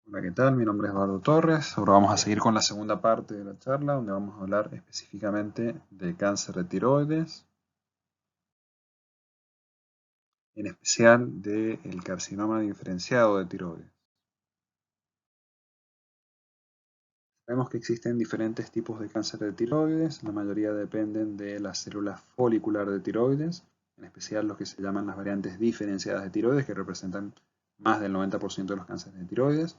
Hola, ¿qué tal? Mi nombre es Eduardo Torres. Ahora vamos a seguir con la segunda parte de la charla, donde vamos a hablar específicamente de cáncer de tiroides, en especial del carcinoma diferenciado de tiroides. Sabemos que existen diferentes tipos de cáncer de tiroides, la mayoría dependen de la célula folicular de tiroides, en especial los que se llaman las variantes diferenciadas de tiroides, que representan más del 90% de los cánceres de tiroides.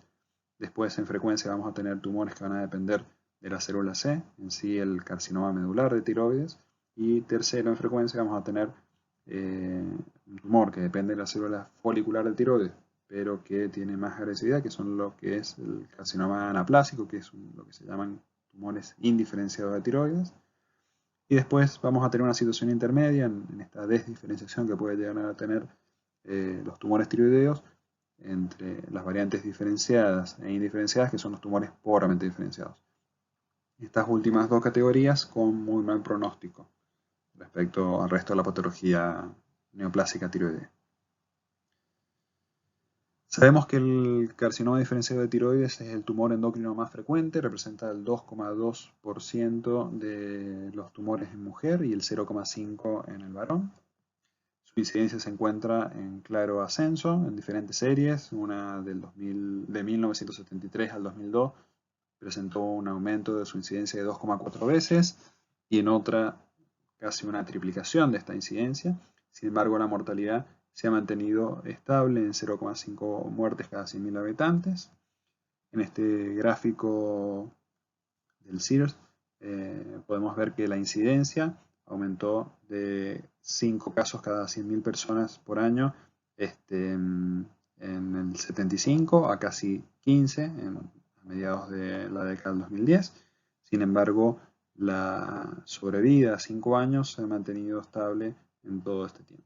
Después, en frecuencia, vamos a tener tumores que van a depender de la célula C, en sí el carcinoma medular de tiroides. Y tercero, en frecuencia, vamos a tener un tumor que depende de la célula folicular de tiroides, pero que tiene más agresividad, que son lo que es el carcinoma anaplásico, que es lo que se llaman tumores indiferenciados de tiroides. Y después vamos a tener una situación intermedia en esta desdiferenciación que puede llegar a tener los tumores tiroideos entre las variantes diferenciadas e indiferenciadas, que son los tumores pobramente diferenciados. Estas últimas dos categorías con muy mal pronóstico respecto al resto de la patología neoplásica tiroidea. Sabemos que el carcinoma diferenciado de tiroides es el tumor endocrino más frecuente, representa el 2,2% de los tumores en mujer y el 0,5% en el varón. Su incidencia se encuentra en claro ascenso en diferentes series, una de 1973 al 2002 presentó un aumento de su incidencia de 2,4 veces y en otra casi una triplicación de esta incidencia. Sin embargo, la mortalidad se ha mantenido estable en 0,5 muertes cada 100.000 habitantes. En este gráfico del CIRS podemos ver que la incidencia aumentó de 5 casos cada 100.000 personas por año en el 75 a casi 15 a mediados de la década del 2010. Sin embargo, la sobrevida a 5 años se ha mantenido estable en todo este tiempo.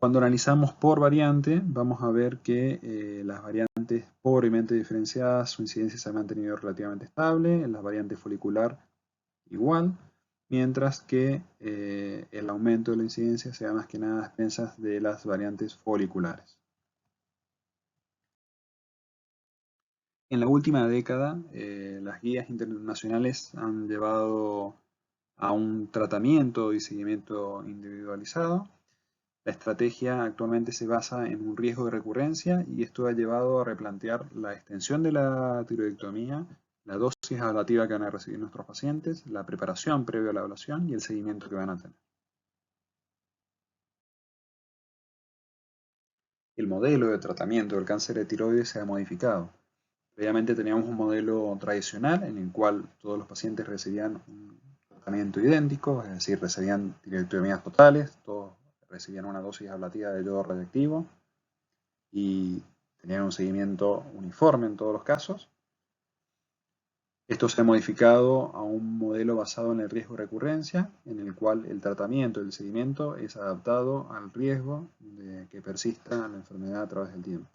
Cuando analizamos por variante, vamos a ver que las variantes pobremente diferenciadas, su incidencia se ha mantenido relativamente estable, en la variante folicular igual, mientras que el aumento de la incidencia se da más que nada a expensas de las variantes foliculares. En la última década, las guías internacionales han llevado a un tratamiento y seguimiento individualizado. La estrategia actualmente se basa en un riesgo de recurrencia y esto ha llevado a replantear la extensión de la tiroidectomía, la dosis ablativa que van a recibir nuestros pacientes, la preparación previa a la ablación y el seguimiento que van a tener. El modelo de tratamiento del cáncer de tiroides se ha modificado. Previamente teníamos un modelo tradicional en el cual todos los pacientes recibían un tratamiento idéntico, es decir, recibían tiroidectomías totales, todos recibían una dosis ablativa de yodo radiactivo y tenían un seguimiento uniforme en todos los casos. Esto se ha modificado a un modelo basado en el riesgo de recurrencia, en el cual el tratamiento y el seguimiento es adaptado al riesgo de que persista la enfermedad a través del tiempo.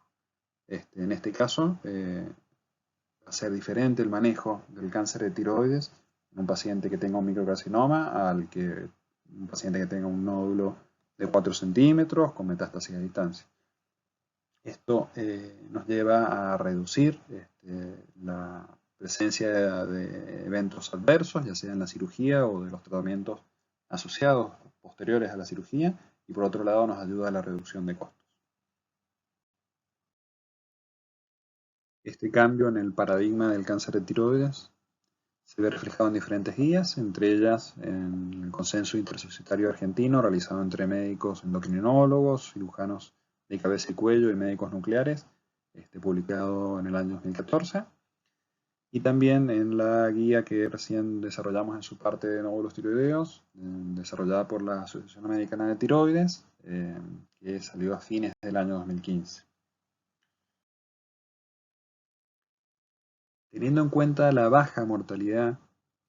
En este caso, va a ser diferente el manejo del cáncer de tiroides en un paciente que tenga un microcarcinoma al que un paciente que tenga un nódulo de 4 centímetros con metástasis a distancia. Esto nos lleva a reducir la presencia de eventos adversos, ya sea en la cirugía o de los tratamientos asociados posteriores a la cirugía, y por otro lado nos ayuda a la reducción de costos. Este cambio en el paradigma del cáncer de tiroides se ve reflejado en diferentes guías, entre ellas en el Consenso Intersocietario Argentino realizado entre médicos endocrinólogos, cirujanos de cabeza y cuello y médicos nucleares, publicado en el año 2014, y también en la guía que recién desarrollamos en su parte de nódulos tiroideos, desarrollada por la Asociación Americana de Tiroides, que salió a fines del año 2015. Teniendo en cuenta la baja mortalidad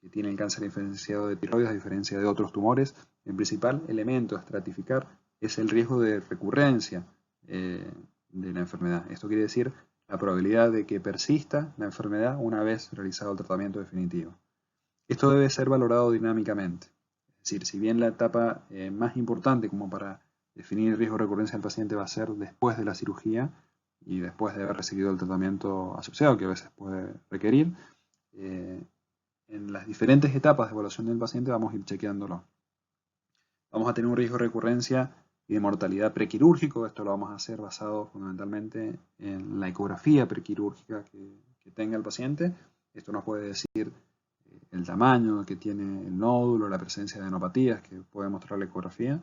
que tiene el cáncer diferenciado de tiroides a diferencia de otros tumores, el principal elemento a estratificar es el riesgo de recurrencia de la enfermedad. Esto quiere decir la probabilidad de que persista la enfermedad una vez realizado el tratamiento definitivo. Esto debe ser valorado dinámicamente. Es decir, si bien la etapa más importante como para definir el riesgo de recurrencia del paciente va a ser después de la cirugía y después de haber recibido el tratamiento asociado que a veces puede requerir. En las diferentes etapas de evaluación del paciente vamos a ir chequeándolo. Vamos a tener un riesgo de recurrencia y de mortalidad prequirúrgico. Esto lo vamos a hacer basado fundamentalmente en la ecografía prequirúrgica que tenga el paciente. Esto nos puede decir el tamaño que tiene el nódulo, la presencia de adenopatías que puede mostrar la ecografía.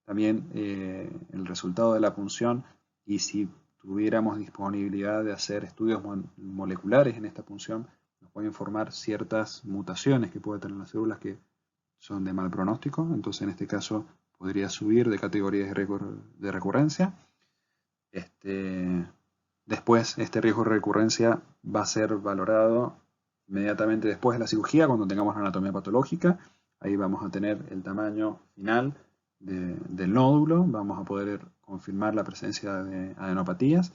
También el resultado de la punción y si tuviéramos disponibilidad de hacer estudios moleculares en esta punción, nos puede informar ciertas mutaciones que puede tener las células que son de mal pronóstico. Entonces en este caso podría subir de categoría de recurrencia. Después este riesgo de recurrencia va a ser valorado inmediatamente después de la cirugía, cuando tengamos la anatomía patológica. Ahí vamos a tener el tamaño final del nódulo, vamos a poder confirmar la presencia de adenopatías,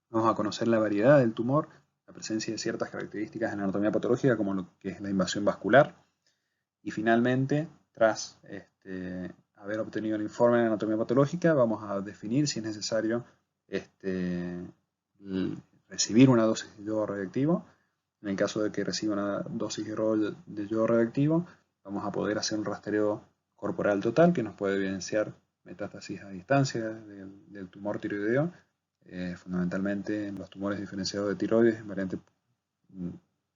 vamos a conocer la variedad del tumor, la presencia de ciertas características en la anatomía patológica como lo que es la invasión vascular, y finalmente, tras haber obtenido el informe de anatomía patológica, vamos a definir si es necesario recibir una dosis de yodo radioactivo. En el caso de que reciba una dosis de yodo radioactivo, vamos a poder hacer un rastreo corporal total que nos puede evidenciar metástasis a distancia del tumor tiroideo, fundamentalmente en los tumores diferenciados de tiroides en variante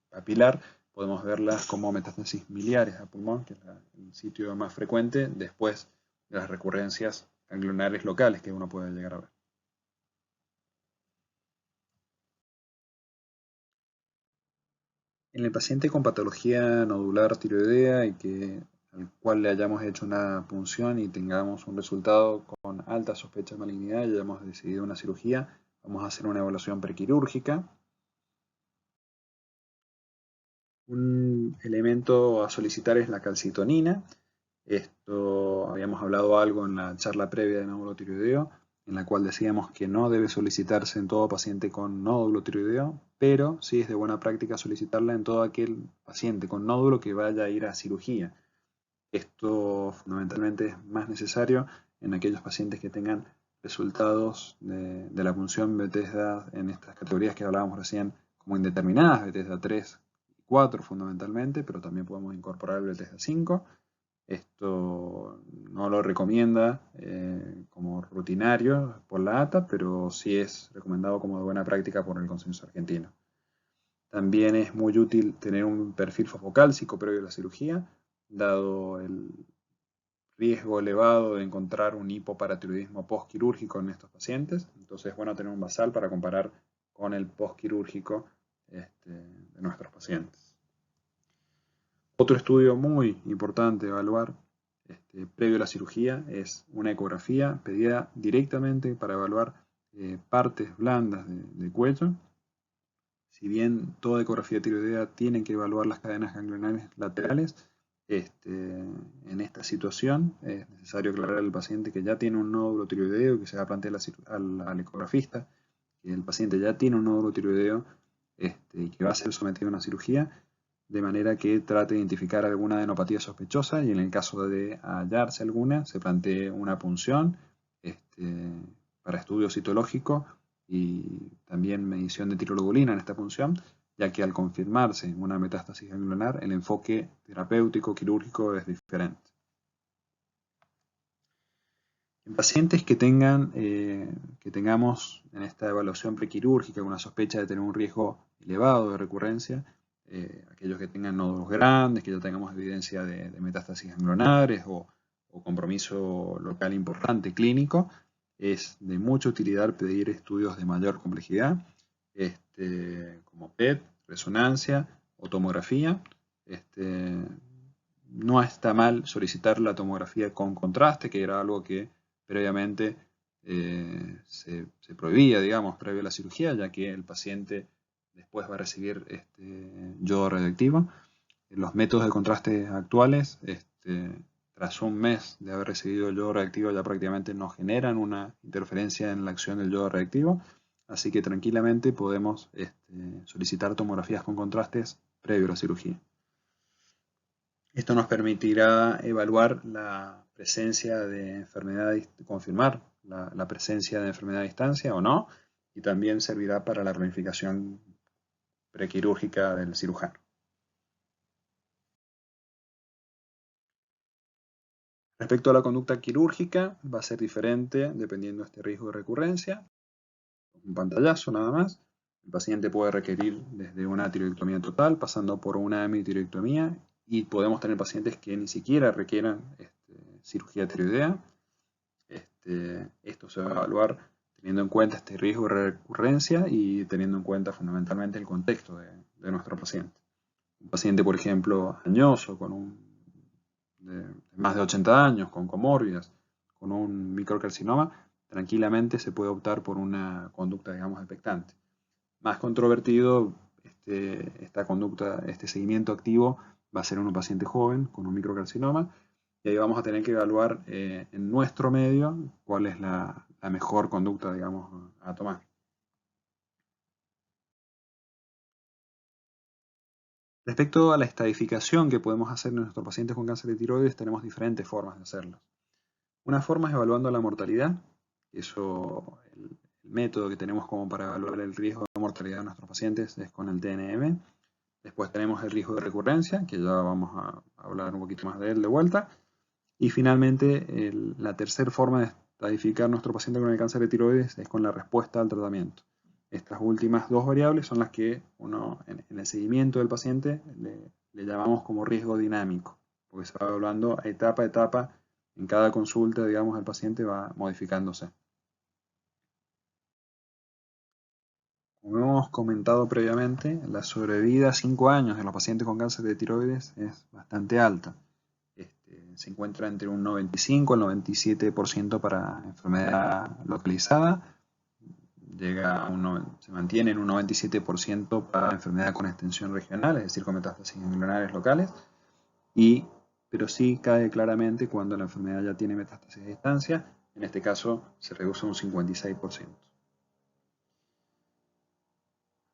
papilar. Podemos verlas como metástasis miliares a pulmón, que es el sitio más frecuente después de las recurrencias ganglionares locales que uno puede llegar a ver. En el paciente con patología nodular tiroidea y al cual le hayamos hecho una punción y tengamos un resultado con alta sospecha de malignidad y hayamos decidido una cirugía, vamos a hacer una evaluación prequirúrgica. Un elemento a solicitar es la calcitonina. Esto habíamos hablado algo en la charla previa de nódulo tiroideo, en la cual decíamos que no debe solicitarse en todo paciente con nódulo tiroideo, pero sí es de buena práctica solicitarla en todo aquel paciente con nódulo que vaya a ir a cirugía. Esto fundamentalmente es más necesario en aquellos pacientes que tengan resultados de la punción Bethesda en estas categorías que hablábamos recién como indeterminadas, Bethesda 3 y 4 fundamentalmente, pero también podemos incorporar el Bethesda 5. Esto no lo recomienda como rutinario por la ATA, pero sí es recomendado como de buena práctica por el consenso argentino. También es muy útil tener un perfil fosfocálcico previo a la cirugía, dado el riesgo elevado de encontrar un hipoparatiroidismo postquirúrgico en estos pacientes. Entonces es bueno tener un basal para comparar con el postquirúrgico de nuestros pacientes. Otro estudio muy importante de evaluar previo a la cirugía es una ecografía pedida directamente para evaluar partes blandas de cuello. Si bien toda ecografía tiroidea tiene que evaluar las cadenas ganglionares laterales, en esta situación es necesario aclarar al paciente que ya tiene un nódulo tiroideo, que se va a plantear al ecografista que el paciente ya tiene un nódulo tiroideo y que va a ser sometido a una cirugía, de manera que trate de identificar alguna adenopatía sospechosa y en el caso de hallarse alguna, se plantee una punción para estudio citológico y también medición de tiroglobulina en esta punción, ya que al confirmarse una metástasis ganglionar, el enfoque terapéutico quirúrgico es diferente. En pacientes que tengamos en esta evaluación prequirúrgica una sospecha de tener un riesgo elevado de recurrencia, aquellos que tengan nódulos grandes, que ya tengamos evidencia de metástasis ganglionares o compromiso local importante clínico, es de mucha utilidad pedir estudios de mayor complejidad, como PET, resonancia o tomografía. No está mal solicitar la tomografía con contraste, que era algo que previamente se prohibía, digamos, previo a la cirugía, ya que el paciente después va a recibir yodo radioactivo. Los métodos de contraste actuales, tras un mes de haber recibido el yodo radioactivo, ya prácticamente no generan una interferencia en la acción del yodo radioactivo, así que tranquilamente podemos solicitar tomografías con contrastes previo a la cirugía. Esto nos permitirá evaluar la presencia de enfermedad, confirmar la presencia de enfermedad a distancia o no, y también servirá para la planificación prequirúrgica del cirujano. Respecto a la conducta quirúrgica, va a ser diferente dependiendo de este riesgo de recurrencia. Un pantallazo nada más. El paciente puede requerir desde una tiroidectomía total, pasando por una hemitiroidectomía, y podemos tener pacientes que ni siquiera requieran cirugía tiroidea. Esto se va a evaluar teniendo en cuenta este riesgo de recurrencia y teniendo en cuenta fundamentalmente el contexto de nuestro paciente. Un paciente, por ejemplo, añoso, de más de 80 años, con comórbidas, con un microcarcinoma, tranquilamente se puede optar por una conducta, digamos, expectante. Más controvertido, esta conducta, este seguimiento activo va a ser en un paciente joven con un microcarcinoma, y ahí vamos a tener que evaluar en nuestro medio cuál es la mejor conducta, digamos, a tomar. Respecto a la estadificación que podemos hacer en nuestros pacientes con cáncer de tiroides, tenemos diferentes formas de hacerlo. Una forma es evaluando la mortalidad. Eso, el método que tenemos como para evaluar el riesgo de mortalidad de nuestros pacientes es con el TNM. Después tenemos el riesgo de recurrencia, que ya vamos a hablar un poquito más de él de vuelta. Y finalmente, la tercera forma de estadificar nuestro paciente con el cáncer de tiroides es con la respuesta al tratamiento. Estas últimas dos variables son las que uno, en el seguimiento del paciente, le llamamos como riesgo dinámico, porque se va evaluando etapa a etapa. En cada consulta, digamos, el paciente va modificándose. Como hemos comentado previamente, la sobrevida a 5 años de los pacientes con cáncer de tiroides es bastante alta. Se encuentra entre un 95 al 97% para enfermedad localizada, se mantiene en un 97% para enfermedad con extensión regional, es decir, con metástasis ganglionares locales, pero sí cae claramente cuando la enfermedad ya tiene metástasis a distancia. En este caso se reduce un 56%.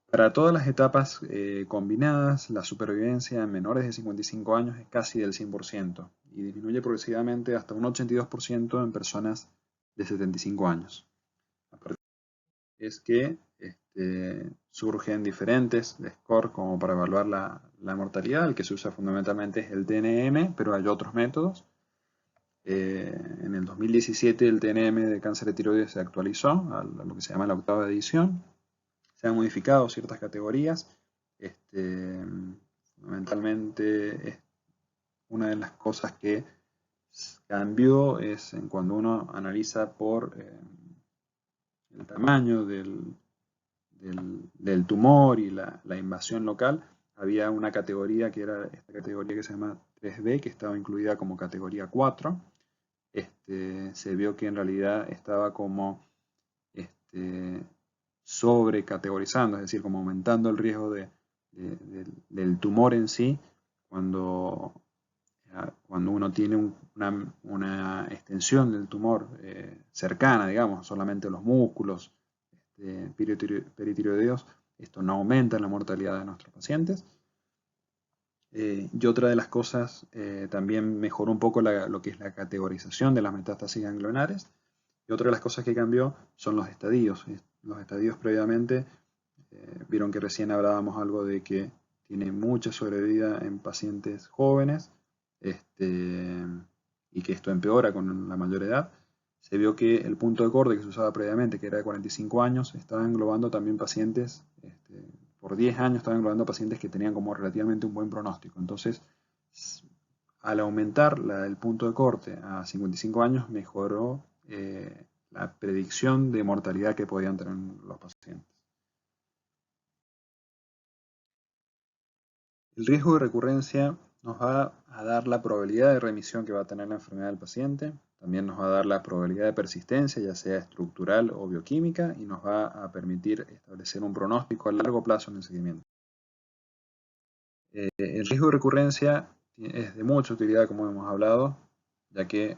Para todas las etapas combinadas, la supervivencia en menores de 55 años es casi del 100% y disminuye progresivamente hasta un 82% en personas de 75 años. Es que surgen diferentes scores como para evaluar la mortalidad. El que se usa fundamentalmente es el TNM, pero hay otros métodos. En el 2017 el TNM de cáncer de tiroides se actualizó a lo que se llama la octava edición. Se han modificado ciertas categorías. Fundamentalmente, una de las cosas que cambió es en cuando uno analiza por el tamaño del tumor y la invasión local. Había una categoría que era esta categoría que se llama 3B, que estaba incluida como categoría 4. Se vio que en realidad estaba como sobrecategorizando, es decir, como aumentando el riesgo del tumor en sí, cuando uno tiene una extensión del tumor cercana, digamos, solamente los músculos peritiroideos, esto no aumenta la mortalidad de nuestros pacientes. Y otra de las cosas, también mejoró un poco lo que es la categorización de las metástasis ganglionares. Y otra de las cosas que cambió son los estadios. Los estadios previamente, vieron que recién hablábamos algo de que tiene mucha sobrevida en pacientes jóvenes, y que esto empeora con la mayor edad. Se vio que el punto de corte que se usaba previamente, que era de 45 años, estaba englobando también pacientes, por 10 años estaba englobando pacientes que tenían como relativamente un buen pronóstico. Entonces, al aumentar el punto de corte a 55 años, mejoró la predicción de mortalidad que podían tener los pacientes. El riesgo de recurrencia nos va a dar la probabilidad de remisión que va a tener la enfermedad del paciente. También nos va a dar la probabilidad de persistencia, ya sea estructural o bioquímica, y nos va a permitir establecer un pronóstico a largo plazo en el seguimiento. El riesgo de recurrencia es de mucha utilidad, como hemos hablado, ya que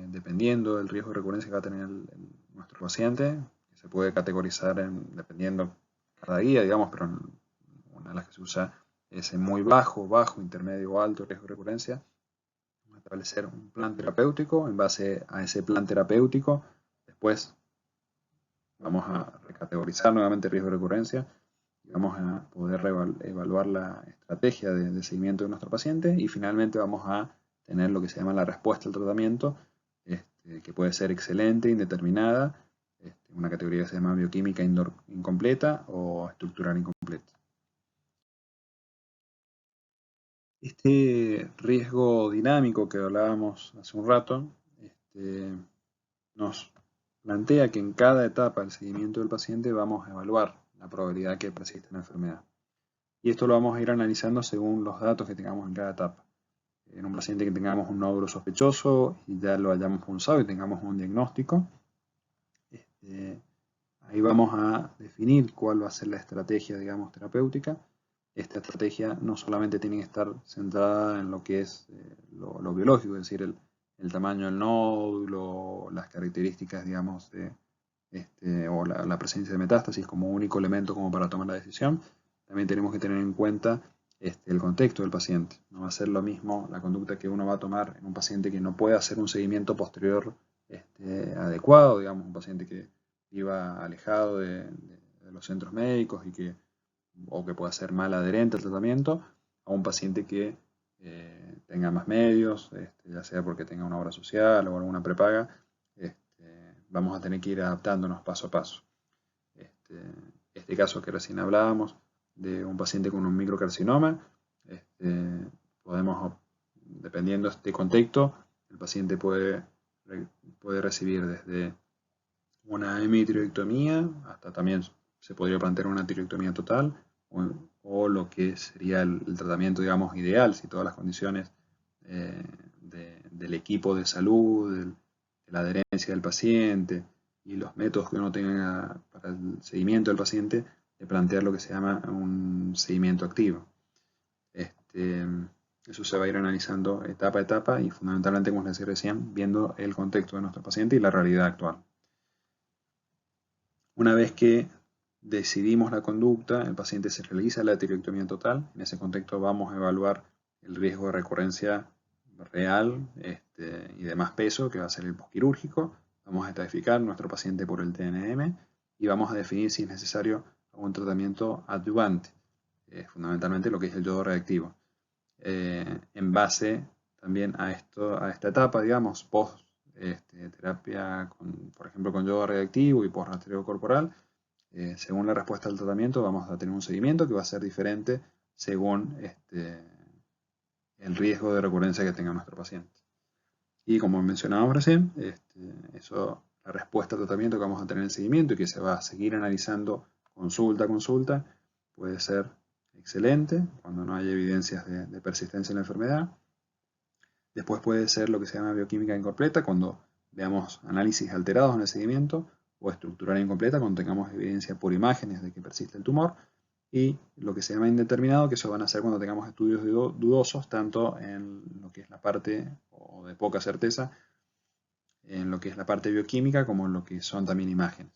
dependiendo del riesgo de recurrencia que va a tener nuestro paciente, que se puede categorizar dependiendo cada guía, digamos, pero una de las que se usa ese muy bajo, intermedio o alto riesgo de recurrencia, vamos a establecer un plan terapéutico. En base a ese plan terapéutico, después vamos a recategorizar nuevamente el riesgo de recurrencia y vamos a poder evaluar la estrategia de seguimiento de nuestro paciente, y finalmente vamos a tener lo que se llama la respuesta al tratamiento, que puede ser excelente, indeterminada, una categoría que se llama bioquímica incompleta o estructural incompleta. Este riesgo dinámico que hablábamos hace un rato nos plantea que en cada etapa del seguimiento del paciente vamos a evaluar la probabilidad que persista la enfermedad. Y esto lo vamos a ir analizando según los datos que tengamos en cada etapa. En un paciente que tengamos un nódulo sospechoso y ya lo hayamos punzado y tengamos un diagnóstico, ahí vamos a definir cuál va a ser la estrategia, digamos, terapéutica. Esta estrategia no solamente tiene que estar centrada en lo que es lo biológico, es decir, el tamaño del nódulo, las características, digamos, o la presencia de metástasis como único elemento como para tomar la decisión. También tenemos que tener en cuenta el contexto del paciente. No va a ser lo mismo la conducta que uno va a tomar en un paciente que no puede hacer un seguimiento posterior adecuado, digamos, un paciente que viva alejado de los centros médicos o que pueda ser mal adherente al tratamiento, a un paciente que tenga más medios, ya sea porque tenga una obra social o alguna prepaga. Vamos a tener que ir adaptándonos paso a paso. Este caso que recién hablábamos de un paciente con un microcarcinoma, podemos, dependiendo de este contexto, el paciente puede recibir desde una hemitiroidectomía hasta también se podría plantear una tiroidectomía total, o lo que sería el tratamiento, digamos, ideal, si todas las condiciones del equipo de salud, de la adherencia del paciente y los métodos que uno tenga para el seguimiento del paciente, de plantear lo que se llama un seguimiento activo. Eso se va a ir analizando etapa a etapa y fundamentalmente, como les decía recién, viendo el contexto de nuestro paciente y la realidad actual. Una vez que decidimos la conducta, el paciente se realiza la tiroidectomía total. En ese contexto vamos a evaluar el riesgo de recurrencia real y de más peso, que va a ser el posquirúrgico. Vamos a estratificar nuestro paciente por el TNM y vamos a definir si es necesario algún tratamiento adyuvante, fundamentalmente lo que es el yodo reactivo. En base también a esta etapa, digamos, post terapia, por ejemplo, con yodo reactivo y post rastreo corporal, según la respuesta al tratamiento vamos a tener un seguimiento que va a ser diferente según el riesgo de recurrencia que tenga nuestro paciente. Y como mencionábamos recién, la respuesta al tratamiento que vamos a tener en el seguimiento y que se va a seguir analizando consulta a consulta puede ser excelente cuando no hay evidencias de persistencia en la enfermedad. Después puede ser lo que se llama bioquímica incompleta cuando veamos análisis alterados en el seguimiento, o estructural incompleta cuando tengamos evidencia por imágenes de que persiste el tumor, y lo que se llama indeterminado, que eso van a ser cuando tengamos estudios dudosos, tanto en lo que es la parte, o de poca certeza, en lo que es la parte bioquímica, como en lo que son también imágenes.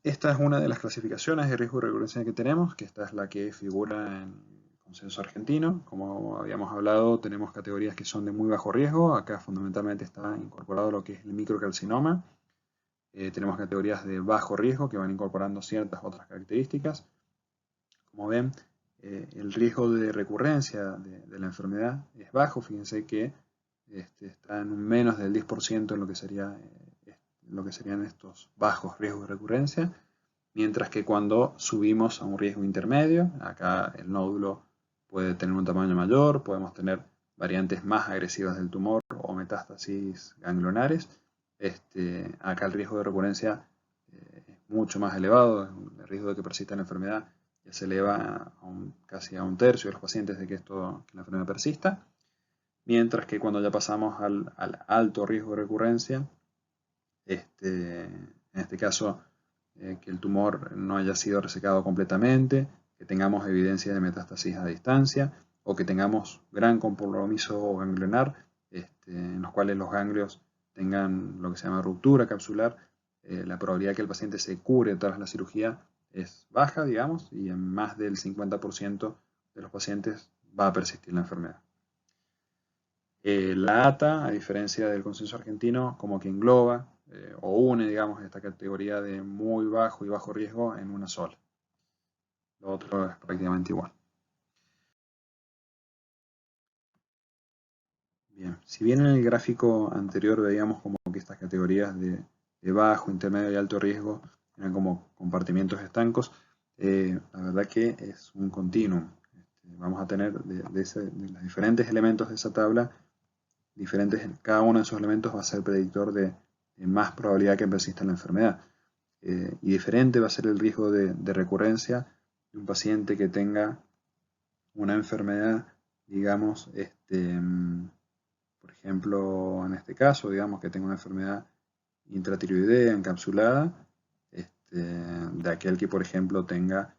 Esta es una de las clasificaciones de riesgo de recurrencia que tenemos, que esta es la que figura en el consenso argentino. Como habíamos hablado, tenemos categorías que son de muy bajo riesgo. Acá fundamentalmente está incorporado lo que es el microcarcinoma. Tenemos categorías de bajo riesgo que van incorporando ciertas otras características. Como ven, el riesgo de recurrencia de la enfermedad es bajo. Fíjense que está en un menos del 10% en lo que serían estos bajos riesgos de recurrencia, mientras que cuando subimos a un riesgo intermedio, acá el nódulo puede tener un tamaño mayor, podemos tener variantes más agresivas del tumor o metástasis ganglionares. Acá el riesgo de recurrencia es mucho más elevado, el riesgo de que persista la enfermedad ya se eleva casi a un tercio de los pacientes de que la enfermedad persista, mientras que cuando ya pasamos al alto riesgo de recurrencia, en este caso que el tumor no haya sido resecado completamente, que tengamos evidencia de metástasis a distancia, o que tengamos gran compromiso ganglionar, en los cuales los ganglios tengan lo que se llama ruptura capsular, la probabilidad de que el paciente se cure tras la cirugía es baja, digamos, y en más del 50% de los pacientes va a persistir la enfermedad. La ATA, a diferencia del consenso argentino, como que engloba o une, digamos, esta categoría de muy bajo y bajo riesgo en una sola. Lo otro es prácticamente igual. Bien, si bien en el gráfico anterior veíamos como que estas categorías de bajo, intermedio y alto riesgo eran como compartimientos estancos, la verdad que es un continuum. Vamos a tener de los diferentes elementos de esa tabla, cada uno de esos elementos va a ser predictor de más probabilidad que persista la enfermedad. Y diferente va a ser el riesgo de recurrencia de un paciente que tenga una enfermedad, digamos, por ejemplo, en este caso, digamos que tenga una enfermedad intratiroidea encapsulada, de aquel que, por ejemplo, tenga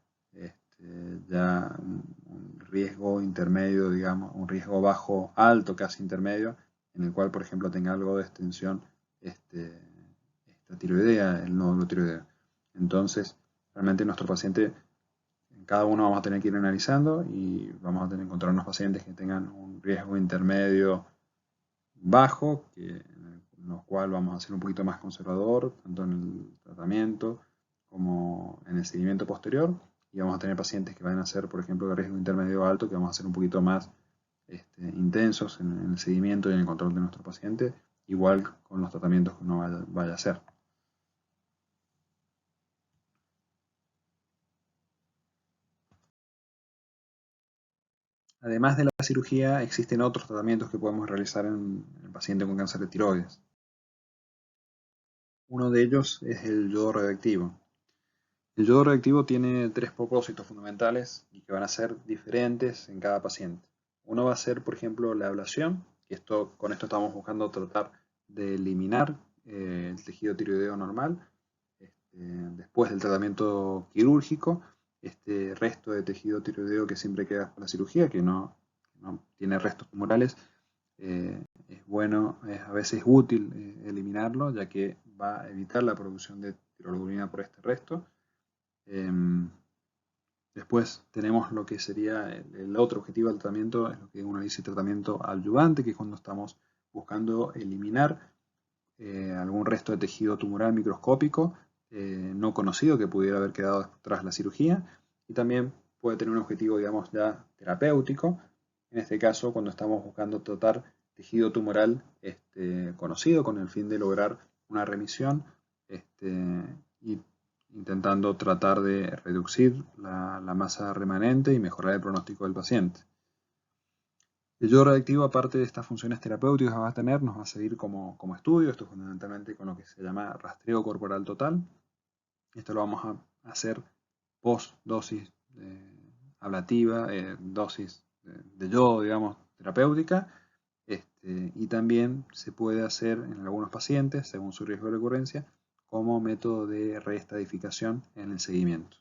ya un riesgo intermedio, digamos, un riesgo bajo, alto, casi intermedio, en el cual, por ejemplo, tenga algo de extensión tiroidea, el nódulo tiroideo. Entonces, realmente nuestro paciente, en cada uno vamos a tener que ir analizando y vamos a tener que encontrar unos pacientes que tengan un riesgo intermedio bajo, en los cuales vamos a ser un poquito más conservador, tanto en el tratamiento como en el seguimiento posterior. Y vamos a tener pacientes que van a ser, por ejemplo, de riesgo intermedio alto, que vamos a ser un poquito más intensos en el seguimiento y en el control de nuestro paciente, igual con los tratamientos que uno vaya a hacer. Además de la cirugía, existen otros tratamientos que podemos realizar en el paciente con cáncer de tiroides. Uno de ellos es el yodo radioactivo. El yodo radioactivo tiene 3 propósitos fundamentales y que van a ser diferentes en cada paciente. Uno va a ser, por ejemplo, la ablación, que con esto estamos buscando tratar de eliminar el tejido tiroideo normal. Después del tratamiento quirúrgico, este resto de tejido tiroideo que siempre queda después de la cirugía, que no tiene restos tumorales, es bueno, a veces útil eliminarlo, ya que va a evitar la producción de tiroglobulina por este resto. Después tenemos lo que sería el otro objetivo del tratamiento, es lo que uno dice tratamiento adyuvante, que es cuando estamos buscando eliminar algún resto de tejido tumoral microscópico no conocido que pudiera haber quedado tras la cirugía, y también puede tener un objetivo, digamos, ya terapéutico, en este caso cuando estamos buscando tratar tejido tumoral conocido con el fin de lograr una remisión y intentando tratar de reducir la masa remanente y mejorar el pronóstico del paciente. El yodo radioactivo, aparte de estas funciones terapéuticas que va a tener, nos va a servir como estudio, esto fundamentalmente con lo que se llama rastreo corporal total. Esto lo vamos a hacer post dosis ablativa, dosis de yodo, digamos, terapéutica, y también se puede hacer en algunos pacientes, según su riesgo de recurrencia, como método de reestadificación en el seguimiento.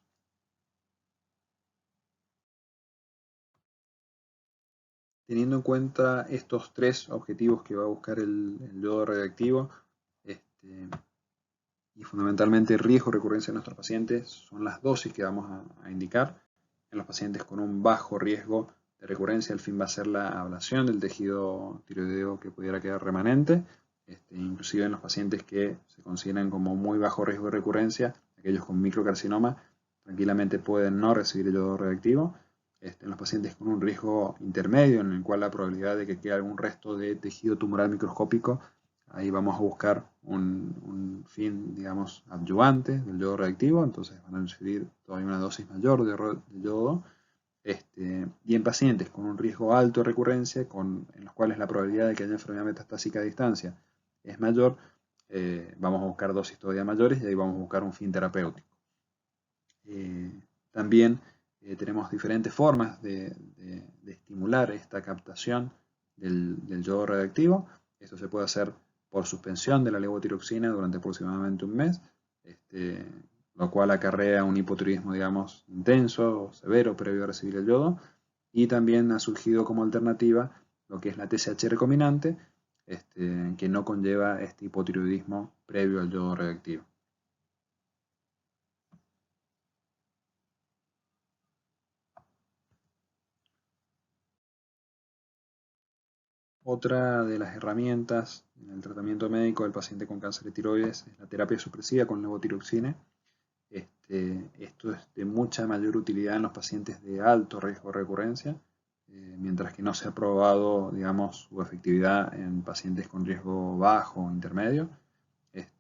Teniendo en cuenta estos 3 objetivos que va a buscar el yodo radioactivo, y fundamentalmente el riesgo de recurrencia de nuestros pacientes, son las dosis que vamos a indicar. En los pacientes con un bajo riesgo de recurrencia, el fin va a ser la ablación del tejido tiroideo que pudiera quedar remanente. Inclusive en los pacientes que se consideran como muy bajo riesgo de recurrencia, aquellos con microcarcinoma, tranquilamente pueden no recibir el yodo radioactivo. En los pacientes con un riesgo intermedio, en el cual la probabilidad de que quede algún resto de tejido tumoral microscópico, ahí vamos a buscar un fin, digamos, adyuvante del yodo radioactivo, entonces van a recibir todavía una dosis mayor de yodo. Y en pacientes con un riesgo alto de recurrencia, en los cuales la probabilidad de que haya enfermedad metastásica a distancia es mayor, vamos a buscar dosis todavía mayores y ahí vamos a buscar un fin terapéutico. También tenemos diferentes formas de estimular esta captación del yodo radioactivo. Esto se puede hacer por suspensión de la levotiroxina durante aproximadamente un mes, lo cual acarrea un hipotiroidismo, digamos, intenso o severo previo a recibir el yodo. Y también ha surgido como alternativa lo que es la TSH recombinante, que no conlleva este hipotiroidismo previo al yodo radioactivo. Otra de las herramientas en el tratamiento médico del paciente con cáncer de tiroides es la terapia supresiva con levotiroxina. Esto es de mucha mayor utilidad en los pacientes de alto riesgo de recurrencia, mientras que no se ha probado, digamos, su efectividad en pacientes con riesgo bajo o intermedio.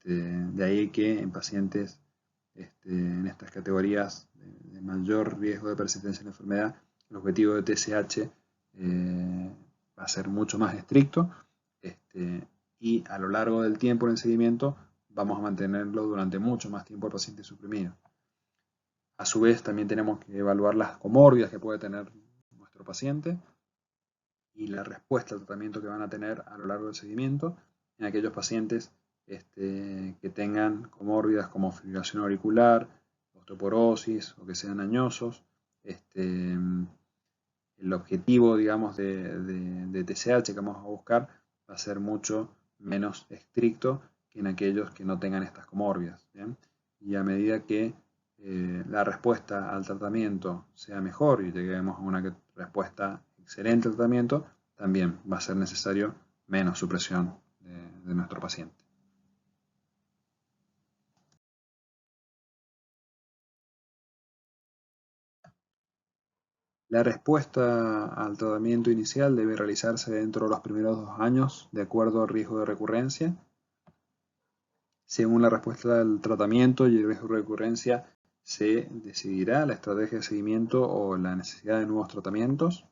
De ahí que en pacientes en estas categorías de mayor riesgo de persistencia de la enfermedad, el objetivo de TSH va a ser mucho más estricto, y a lo largo del tiempo en el seguimiento vamos a mantenerlo durante mucho más tiempo al paciente suprimido. A su vez también tenemos que evaluar las comorbias que puede tener nuestro paciente y la respuesta al tratamiento que van a tener a lo largo del seguimiento en aquellos pacientes que tengan comórbidas como fibrilación auricular, osteoporosis o que sean añosos. El objetivo, digamos, de TSH que vamos a buscar va a ser mucho menos estricto que en aquellos que no tengan estas comorbias, ¿bien? Y a medida que la respuesta al tratamiento sea mejor y lleguemos a una respuesta excelente al tratamiento, también va a ser necesario menos supresión de nuestro paciente. La respuesta al tratamiento inicial debe realizarse dentro de los primeros 2 años de acuerdo al riesgo de recurrencia. Según la respuesta al tratamiento y el riesgo de recurrencia, se decidirá la estrategia de seguimiento o la necesidad de nuevos tratamientos.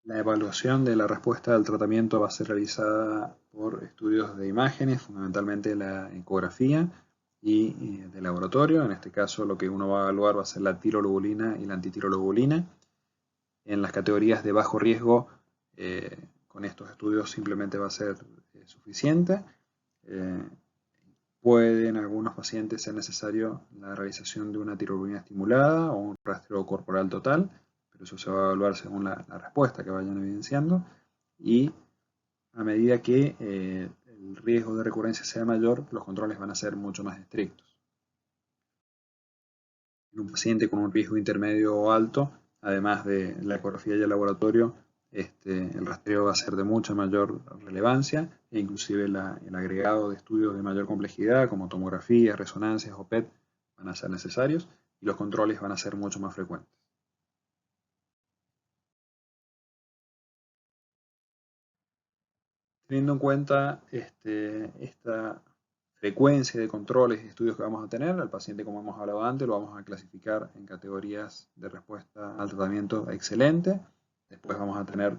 La evaluación de la respuesta al tratamiento va a ser realizada por estudios de imágenes, fundamentalmente la ecografía y de laboratorio. En este caso lo que uno va a evaluar va a ser la tirolobulina y la antitirolobulina. En las categorías de bajo riesgo, con estos estudios simplemente va a ser suficiente. Puede en algunos pacientes ser necesario la realización de una tiroglobulina estimulada o un rastreo corporal total, pero eso se va a evaluar según la respuesta que vayan evidenciando, y a medida que el riesgo de recurrencia sea mayor, los controles van a ser mucho más estrictos. En un paciente con un riesgo intermedio o alto, además de la ecografía y el laboratorio, el rastreo va a ser de mucha mayor relevancia, e inclusive el agregado de estudios de mayor complejidad como tomografías, resonancias o PET van a ser necesarios, y los controles van a ser mucho más frecuentes. Teniendo en cuenta esta frecuencia de controles y estudios que vamos a tener, al paciente, como hemos hablado antes, lo vamos a clasificar en categorías de respuesta al tratamiento excelente. Después vamos a tener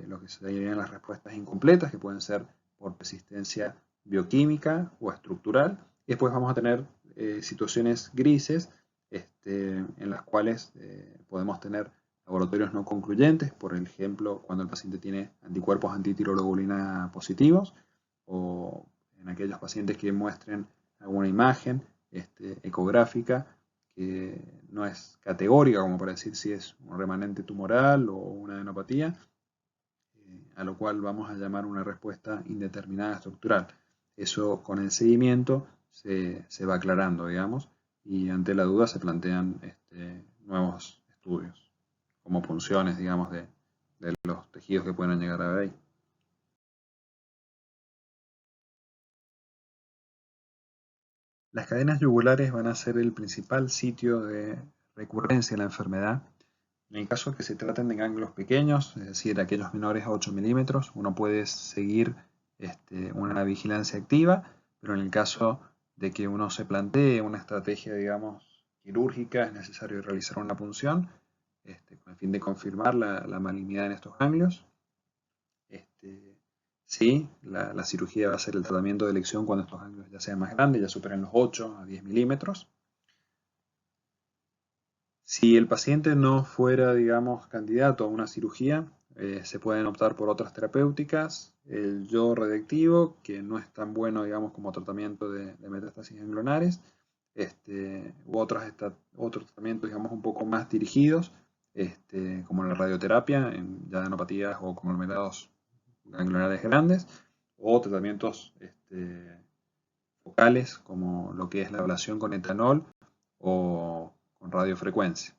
lo que serían las respuestas incompletas, que pueden ser por persistencia bioquímica o estructural. Y después vamos a tener situaciones grises, en las cuales podemos tener laboratorios no concluyentes, por ejemplo, cuando el paciente tiene anticuerpos antitirolobulina positivos, o en aquellos pacientes que muestren alguna imagen ecográfica que no es categórica, como para decir si es un remanente tumoral o una adenopatía, a lo cual vamos a llamar una respuesta indeterminada estructural. Eso con el seguimiento se va aclarando, digamos, y ante la duda se plantean nuevos estudios como punciones, digamos, de los tejidos que pueden llegar a ver ahí. Las cadenas yugulares van a ser el principal sitio de recurrencia de la enfermedad. En el caso que se traten de ganglios pequeños, es decir, aquellos menores a 8 milímetros, uno puede seguir una vigilancia activa, pero en el caso de que uno se plantee una estrategia, digamos, quirúrgica, es necesario realizar una punción con el fin de confirmar la malignidad en estos ganglios. Sí, la cirugía va a ser el tratamiento de elección cuando estos ganglios ya sean más grandes, ya superen los 8 a 10 milímetros. Si el paciente no fuera, digamos, candidato a una cirugía, se pueden optar por otras terapéuticas. El yodo radioactivo, que no es tan bueno, digamos, como tratamiento de metástasis ganglionares, u otros tratamientos, digamos, un poco más dirigidos, como la radioterapia en adenopatías o conglomerados ganglionares grandes, o tratamientos focales como lo que es la ablación con etanol o con radiofrecuencia.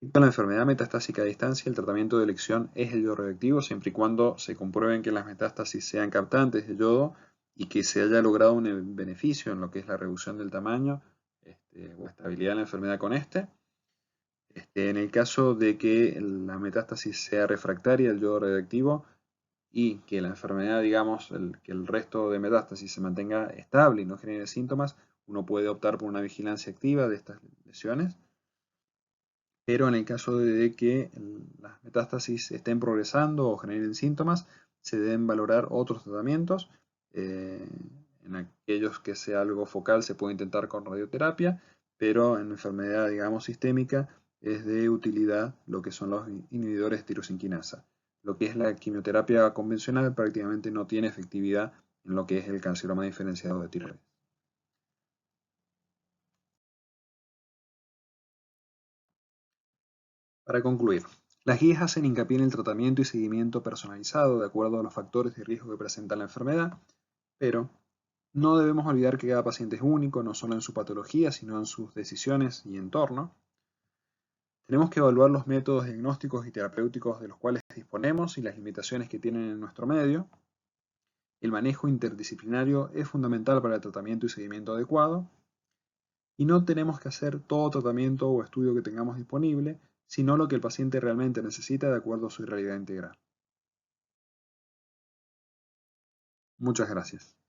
Respecto a la enfermedad metastásica a distancia, el tratamiento de elección es el yodo radioactivo siempre y cuando se comprueben que las metástasis sean captantes de yodo y que se haya logrado un beneficio en lo que es la reducción del tamaño o estabilidad de la enfermedad con este. En el caso de que la metástasis sea refractaria al yodo radioactivo y que la enfermedad, digamos, que el resto de metástasis se mantenga estable y no genere síntomas, uno puede optar por una vigilancia activa de estas lesiones. Pero en el caso de que las metástasis estén progresando o generen síntomas, se deben valorar otros tratamientos. En aquellos que sea algo focal se puede intentar con radioterapia, pero en enfermedad, digamos, sistémica es de utilidad lo que son los inhibidores de tirosinquinasa. Lo que es la quimioterapia convencional prácticamente no tiene efectividad en lo que es el carcinoma diferenciado de tiroides. Para concluir, las guías hacen hincapié en el tratamiento y seguimiento personalizado de acuerdo a los factores de riesgo que presenta la enfermedad, pero no debemos olvidar que cada paciente es único, no solo en su patología, sino en sus decisiones y entorno. Tenemos que evaluar los métodos diagnósticos y terapéuticos de los cuales disponemos y las limitaciones que tienen en nuestro medio. El manejo interdisciplinario es fundamental para el tratamiento y seguimiento adecuado. Y no tenemos que hacer todo tratamiento o estudio que tengamos disponible, sino lo que el paciente realmente necesita de acuerdo a su realidad integral. Muchas gracias.